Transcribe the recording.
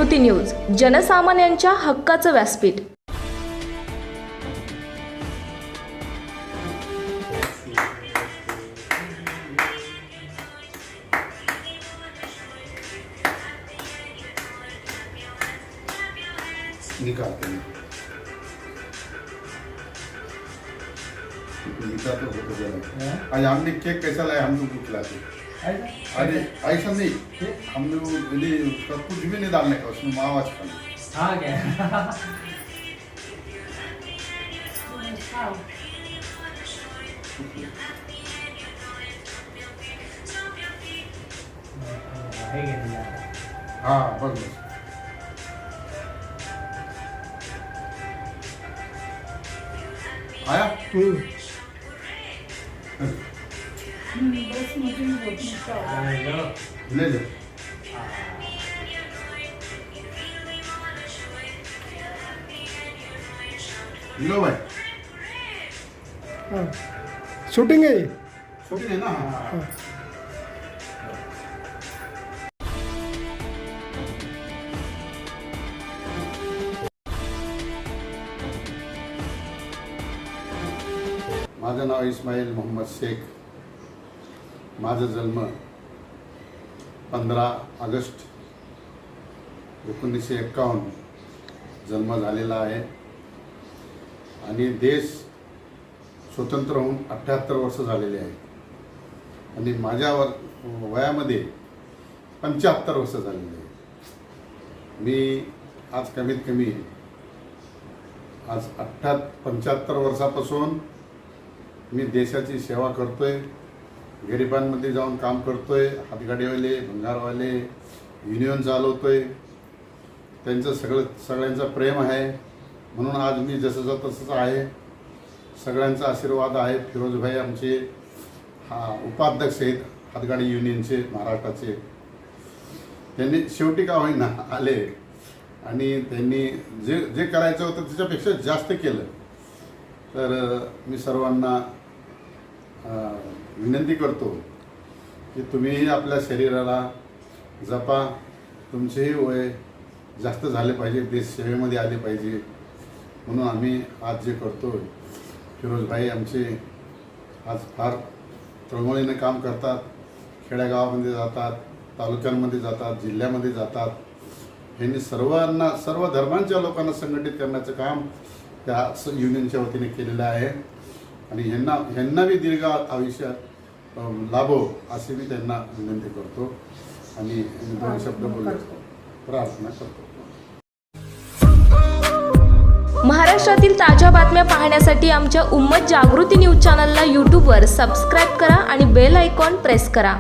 जागृती news, जनसामान्यांच्या हक्काचं व्यासपीठ। निकालते हैं निकाल तो होता जाएगा। आज हमने केक कैसा लाया हम तुमको खिलाते। अरे ऐसा नहीं, हम लोग उसका कुछ भी नहीं डालने का, उसमें मावा खाना। हाँ क्या हाँ बस बस आया ले ले लो भाई, शूटिंग है ये। छोटी है ना। हाँ। माझं नाव इस्माईल मोहम्मद शेख। माझा जन्म 15 ऑगस्ट 1951 जन्म झालेला आहे आणि देश स्वतंत्र होऊन 78 वर्ष झालेले आहे आणि माझ्या वयामध्ये 75 वर्ष झालेली आहे। मी आज कमीत कमी आज 75 वर्षापासून मी देशाची सेवा करतोय, गरिबांमध्ये जाऊन काम करतोय, हातगाडीवाले, भंगारवाले, युनियन चालवतोय, त्यांचं सगळ्यांचा प्रेम आहे म्हणून आज मी जसं तसंच आहे। सगळ्यांचा आशीर्वाद आहे। फिरोजभाई आमचे उपाध्यक्ष आहेत हातगाडी युनियनचे महाराष्ट्राचे। त्यांनी शेवटी का होईना आले आणि त्यांनी जे करायचं होतं त्याच्यापेक्षा जास्त केलं। तर मी सर्वांना विनंती करतो की तुम्हीही आपल्या शरीराला जपा, तुमचेही वय जास्त झाले पाहिजे, देश सेवेमध्ये आले पाहिजे म्हणून आम्ही आज जे करतो। फिरोजभाई आमचे आज फार तळमळीने काम करतात, खेड्यागावामध्ये जातात, तालुक्यांमध्ये जातात, जिल्ह्यामध्ये जातात। यांनी सर्व धर्मांच्या लोकांना संघटित करण्याचं काम त्या युनियनच्या वतीने केलेलं आहे आणि ह्यांना बी दीर्घ आयुष्य लाभो असे मी त्यांना विनंती करतो आणि 2 शब्द बोलतो, प्रार्थना करतो। महाराष्ट्रातील ताज्या बातम्या पाहण्यासाठी आमच्या उम्मत जागृती न्यूज चॅनलला यूट्यूबवर सबस्क्राईब करा आणि बेल आयकॉन प्रेस करा।